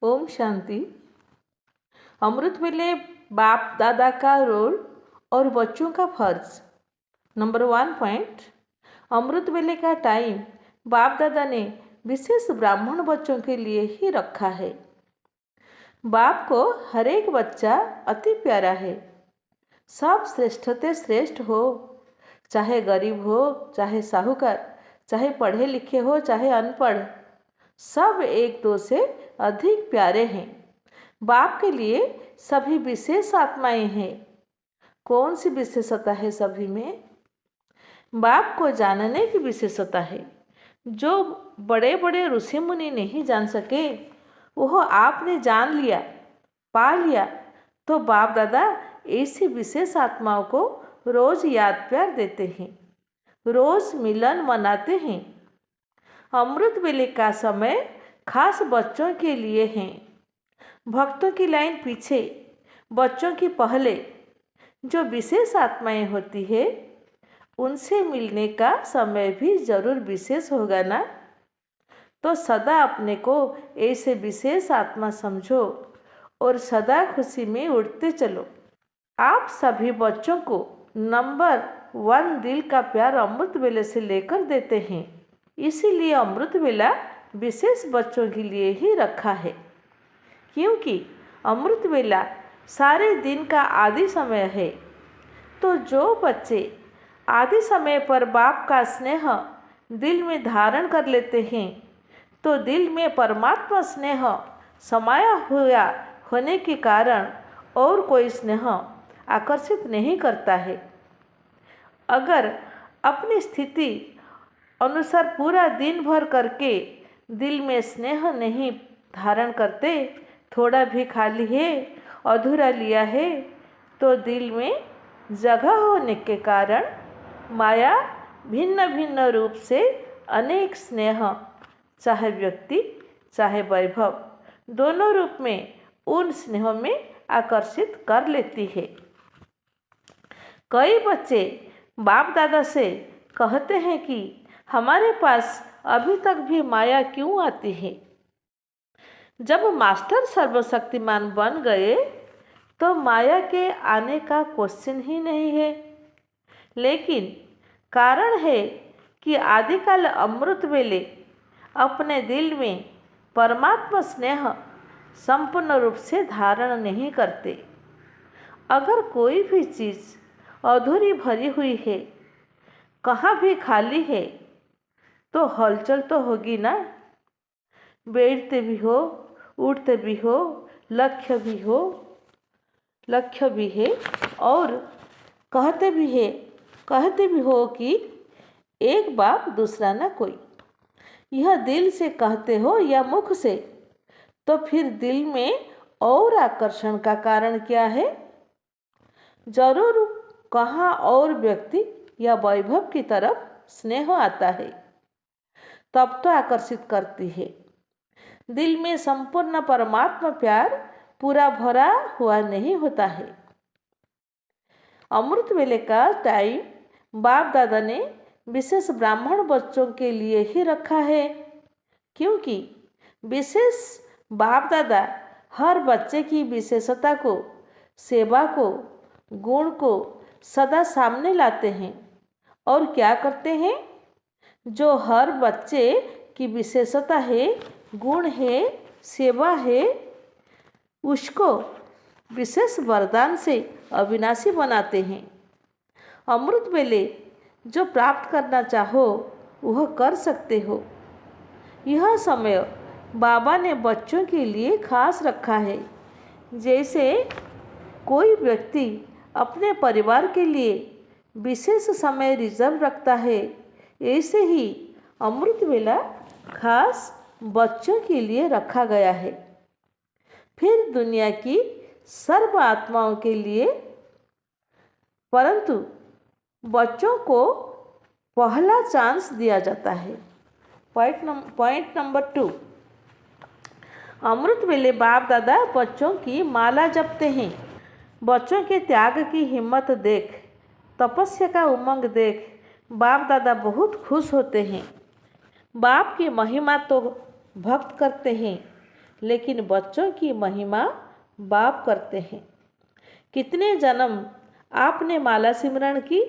ओम शांति। अमृत वेले बाप दादा का रोल और बच्चों का फर्ज। नंबर 1 पॉइंट, अमृत वेले का टाइम बाप दादा ने विशेष ब्राह्मण बच्चों के लिए ही रखा है। बाप को हर एक बच्चा अति प्यारा है। सब श्रेष्ठते श्रेष्ठ हो, चाहे गरीब हो, चाहे साहूकार, चाहे पढ़े लिखे हो, चाहे अनपढ़, सब एक दो से अधिक प्यारे हैं। बाप के लिए सभी विशेष आत्माएं हैं। कौन सी विशेषता है सभी में? बाप को जानने की विशेषता है। जो बड़े बड़े ऋषि मुनि नहीं जान सके, वह आपने जान लिया, पा लिया, तो बाप दादा ऐसी विशेष आत्माओं को रोज याद प्यार देते हैं, रोज मिलन मनाते हैं। अमृत वेले का समय खास बच्चों के लिए है। भक्तों की लाइन पीछे, बच्चों की पहले। जो विशेष आत्माएं होती है, उनसे मिलने का समय भी जरूर विशेष होगा ना। तो सदा अपने को ऐसे विशेष आत्मा समझो और सदा खुशी में उड़ते चलो। आप सभी बच्चों को नंबर 1 दिल का प्यार अमृत वेले से लेकर देते हैं। इसीलिए अमृत वेला विशेष बच्चों के लिए ही रखा है, क्योंकि अमृत वेला सारे दिन का आदि समय है। तो जो बच्चे आदि समय पर बाप का स्नेह दिल में धारण कर लेते हैं, तो दिल में परमात्मा स्नेह समाया हुआ होने के कारण और कोई स्नेह आकर्षित नहीं करता है। अगर अपनी स्थिति अनुसार पूरा दिन भर करके दिल में स्नेह नहीं धारण करते, थोड़ा भी खाली है, अधूरा लिया है, तो दिल में जगह होने के कारण माया भिन्न भिन्न रूप से अनेक स्नेह, चाहे व्यक्ति चाहे वैभव, दोनों रूप में उन स्नेहों में आकर्षित कर लेती है। कई बच्चे बाप दादा से कहते हैं कि हमारे पास अभी तक भी माया क्यों आती है? जब मास्टर सर्वशक्तिमान बन गए तो माया के आने का क्वेश्चन ही नहीं है। लेकिन कारण है कि आदिकाल अमृत वेले अपने दिल में परमात्मा स्नेह संपूर्ण रूप से धारण नहीं करते। अगर कोई भी चीज़ अधूरी भरी हुई है, कहाँ भी खाली है, तो हलचल तो होगी ना। बैठते भी हो, उठते भी हो, लक्ष्य भी है और कहते भी हो कि एक बाप दूसरा ना कोई। यह दिल से कहते हो या मुख से, तो फिर दिल में और आकर्षण का कारण क्या है? जरूर कहाँ और व्यक्ति या वैभव की तरफ स्नेह आता है, तब तो आकर्षित करती है। दिल में संपूर्ण परमात्मा प्यार पूरा भरा हुआ नहीं होता है। अमृत वेले का टाइम बाप दादा ने विशेष ब्राह्मण बच्चों के लिए ही रखा है, क्योंकि विशेष बाप दादा हर बच्चे की विशेषता को, सेवा को, गुण को सदा सामने लाते हैं और क्या करते हैं? जो हर बच्चे की विशेषता है, गुण है, सेवा है, उसको विशेष वरदान से अविनाशी बनाते हैं। अमृत वेले जो प्राप्त करना चाहो वह कर सकते हो। यह समय बाबा ने बच्चों के लिए खास रखा है। जैसे कोई व्यक्ति अपने परिवार के लिए विशेष समय रिजर्व रखता है, ऐसे ही अमृत वेला खास बच्चों के लिए रखा गया है। फिर दुनिया की सर्व आत्माओं के लिए, परंतु बच्चों को पहला चांस दिया जाता है। पॉइंट नंबर 2, अमृत वेले बाप दादा बच्चों की माला जपते हैं। बच्चों के त्याग की हिम्मत देख, तपस्या का उमंग देख बाप दादा बहुत खुश होते हैं। बाप की महिमा तो भक्त करते हैं, लेकिन बच्चों की महिमा बाप करते हैं। कितने जन्म आपने माला सिमरन की?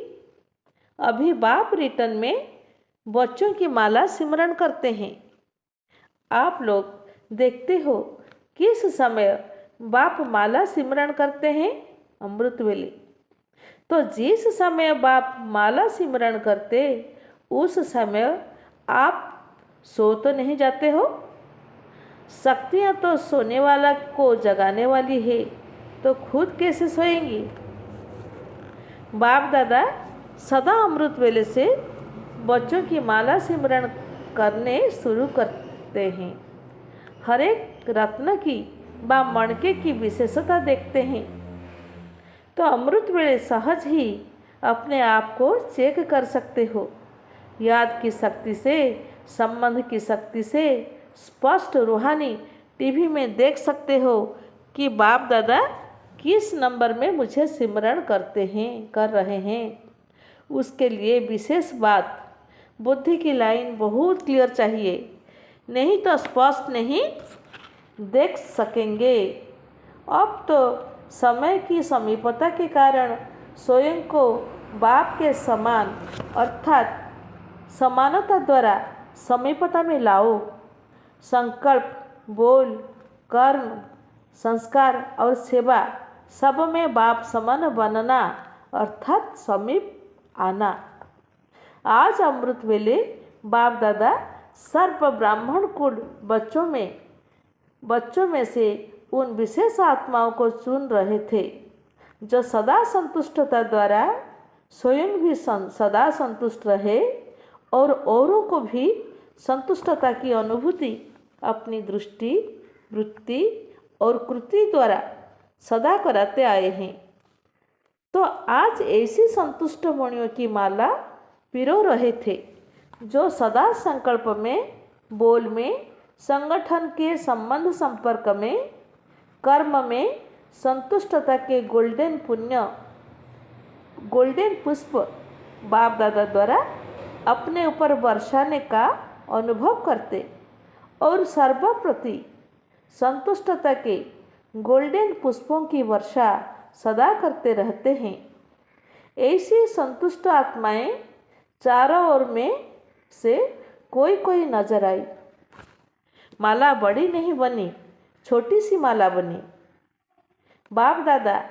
अभी बाप रिटर्न में बच्चों की माला सिमरन करते हैं। आप लोग देखते हो किस समय बाप माला सिमरन करते हैं? अमृत वेले। तो जिस समय बाप माला सिमरन करते उस समय आप सो तो नहीं जाते हो? शक्तियाँ तो सोने वाला को जगाने वाली है, तो खुद कैसे सोएंगी? बाप दादा सदा अमृत वेले से बच्चों की माला सिमरन करने शुरू करते हैं। हर एक रत्न की व मणके की विशेषता देखते हैं, तो अमृत वेले सहज ही अपने आप को चेक कर सकते हो। याद की शक्ति से, संबंध की शक्ति से स्पष्ट रूहानी टीवी में देख सकते हो कि बाप दादा किस नंबर में मुझे सिमरन कर रहे हैं। उसके लिए विशेष बात, बुद्धि की लाइन बहुत क्लियर चाहिए, नहीं तो स्पष्ट नहीं देख सकेंगे। अब तो समय की समीपता के कारण स्वयं को बाप के समान अर्थात समानता द्वारा समीपता में लाओ। संकल्प, बोल, कर्म, संस्कार और सेवा सब में बाप समान बनना अर्थात समीप आना। आज अमृत वेले बाप दादा सर्व ब्राह्मण कुल बच्चों में से उन विशेष आत्माओं को चुन रहे थे जो सदा संतुष्टता द्वारा स्वयं भी सदा संतुष्ट रहे और औरों को भी संतुष्टता की अनुभूति अपनी दृष्टि, वृत्ति और कृति द्वारा सदा कराते आए हैं। तो आज ऐसी संतुष्ट मणियों की माला पिरो रहे थे जो सदा संकल्प में, बोल में, संगठन के संबंध संपर्क में, कर्म में संतुष्टता के गोल्डन पुष्प बाप दादा द्वारा अपने ऊपर बरसाने का अनुभव करते और सर्वप्रति संतुष्टता के गोल्डन पुष्पों की वर्षा सदा करते रहते हैं। ऐसी संतुष्ट आत्माएं चारों ओर में से कोई नजर आई। माला बड़ी नहीं बनी, छोटी सी माला बनी। बाप दादा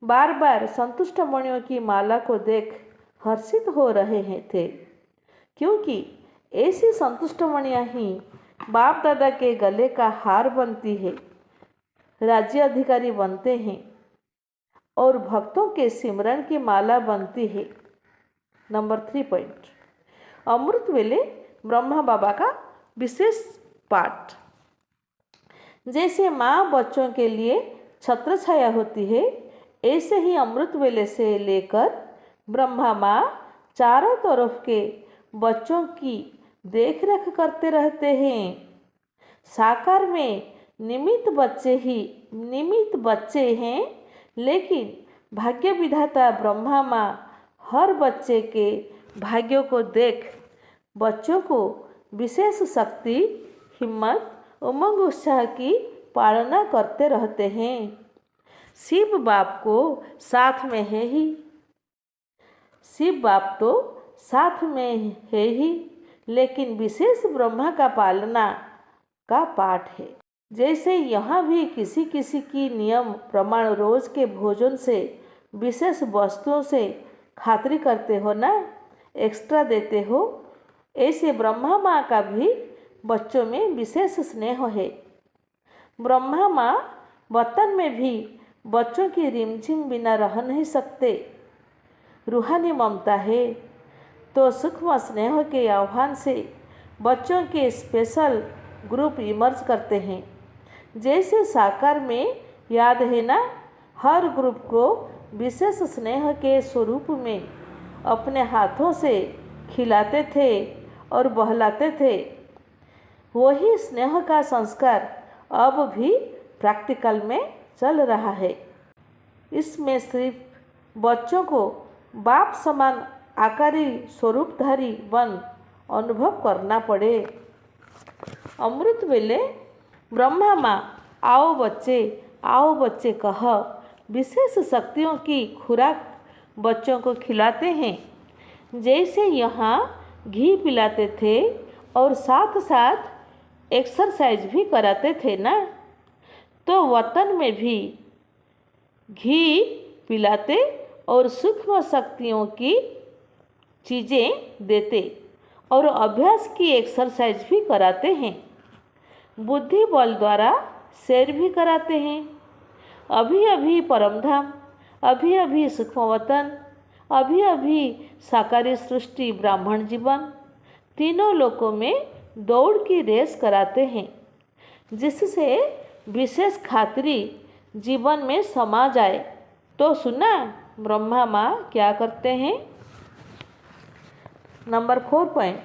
बार बार संतुष्ट मणियों की माला को देख हर्षित हो रहे थे, क्योंकि ऐसी संतुष्ट मणियाँ ही बाप दादा के गले का हार बनती है, राज्य अधिकारी बनते हैं और भक्तों के सिमरन की माला बनती है। नंबर 3 पॉइंट, अमृत वेले ब्रह्मा बाबा का विशेष पाठ। जैसे माँ बच्चों के लिए छत्र छाया होती है, ऐसे ही अमृत वेले से लेकर ब्रह्मा माँ चारों तरफ के बच्चों की देखरेख करते रहते हैं। साकार में निमित्त बच्चे हैं, लेकिन भाग्य विधाता ब्रह्मा माँ हर बच्चे के भाग्यों को देख बच्चों को विशेष शक्ति, हिम्मत, उमंग, उत्साह की पालना करते रहते हैं। शिव बाप को साथ में है ही, शिव बाप तो साथ में है ही, लेकिन विशेष ब्रह्मा का पालना का पाठ है। जैसे यहाँ भी किसी की नियम प्रमाण रोज के भोजन से, विशेष वस्तुओं से खातिरी करते हो ना, एक्स्ट्रा देते हो, ऐसे ब्रह्मा माँ का भी बच्चों में विशेष स्नेह है। ब्रह्मा माँ वतन में भी बच्चों की रिमझिम बिना रह नहीं सकते। रूहानी ममता है तो सूक्ष्म स्नेह के आह्वान से बच्चों के स्पेशल ग्रुप इमर्ज करते हैं। जैसे साकार में याद है ना, हर ग्रुप को विशेष स्नेह के स्वरूप में अपने हाथों से खिलाते थे और बहलाते थे। वही स्नेह का संस्कार अब भी प्रैक्टिकल में चल रहा है। इसमें सिर्फ बच्चों को बाप समान आकारी स्वरूपधारी बन अनुभव करना पड़े। अमृत वेले ब्रह्मा माँ आओ बच्चे कह विशेष शक्तियों की खुराक बच्चों को खिलाते हैं। जैसे यहाँ घी पिलाते थे और साथ साथ एक्सरसाइज भी कराते थे ना, तो वतन में भी घी पिलाते और सूक्ष्म शक्तियों की चीज़ें देते और अभ्यास की एक्सरसाइज भी कराते हैं। बुद्धि बल द्वारा सैर भी कराते हैं। अभी अभी परमधाम, अभी अभी सूक्ष्म वतन, अभी अभी साकारी सृष्टि ब्राह्मण जीवन, तीनों लोकों में दौड़ की रेस कराते हैं, जिससे विशेष खातिरी जीवन में समा जाए। तो सुना ब्रह्मा माँ क्या करते हैं। नंबर 4 पॉइंट,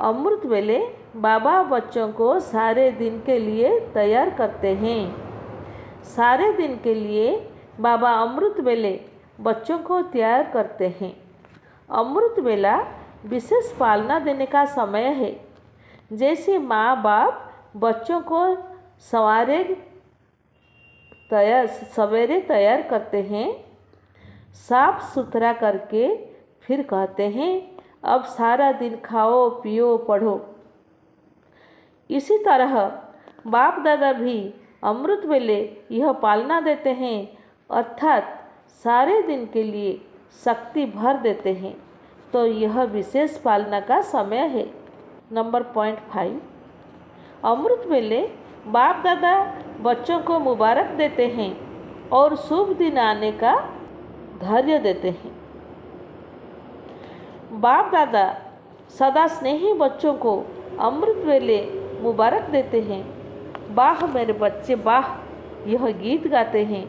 अमृत वेले बाबा बच्चों को सारे दिन के लिए तैयार करते हैं। सारे दिन के लिए बाबा अमृत वेले बच्चों को तैयार करते हैं। अमृत वेला विशेष पालना देने का समय है। जैसे माँ बाप बच्चों को सवेरे तैयार करते हैं, साफ सुथरा करके फिर कहते हैं अब सारा दिन खाओ पियो पढ़ो। इसी तरह बाप दादा भी अमृत वेले यह पालना देते हैं, अर्थात सारे दिन के लिए शक्ति भर देते हैं। तो यह विशेष पालना का समय है। नंबर 5, अमृत वेले बाप दादा बच्चों को मुबारक देते हैं और शुभ दिन आने का धैर्य देते हैं। बाप दादा सदा स्नेही बच्चों को अमृत वेले मुबारक देते हैं। वाह मेरे बच्चे वाह, यह गीत गाते हैं,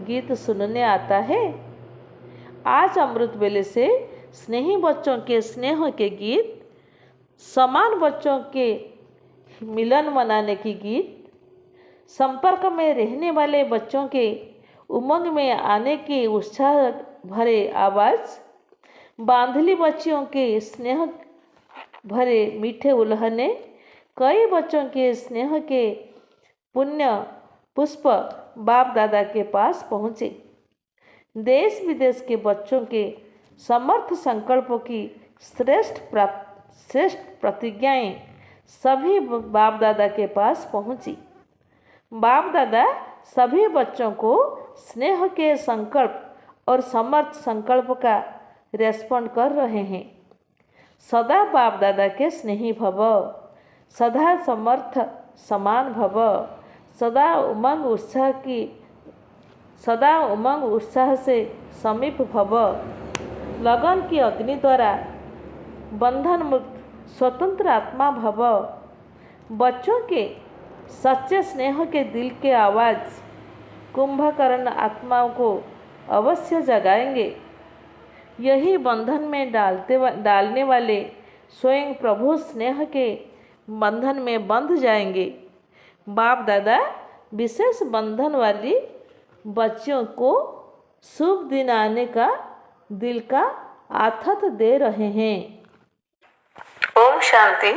गीत सुनने आता है। आज अमृत वेले से स्नेही बच्चों के स्नेह के गीत, समान बच्चों के मिलन मनाने की गीत, संपर्क में रहने वाले बच्चों के उमंग में आने की उत्साह भरे आवाज़, बांधली बच्चियों के स्नेह भरे मीठे उल्हने, कई बच्चों के स्नेह के पुण्य पुष्प बाप दादा के पास पहुँचे। देश विदेश के बच्चों के समर्थ संकल्पों की श्रेष्ठ प्रतिज्ञाएं सभी बाप दादा के पास पहुँची। बाप दादा सभी बच्चों को स्नेह के संकल्प और समर्थ संकल्प का रेस्पॉन्ड कर रहे हैं। सदा बाप दादा के स्नेही भव, सदा समर्थ समान भव, सदा उमंग उत्साह से समीप भव, लगन की अग्नि द्वारा बंधन मुक्त स्वतंत्र आत्मा भव। बच्चों के सच्चे स्नेह के दिल के आवाज़ कुंभकर्ण आत्माओं को अवश्य जगाएंगे। यही बंधन में डालने वाले स्वयं प्रभु स्नेह के बंधन में बंध जाएंगे। बाप दादा विशेष बंधन वाली बच्चों को शुभ दिन आने का दिल का आथत दे रहे हैं। ओम शांति।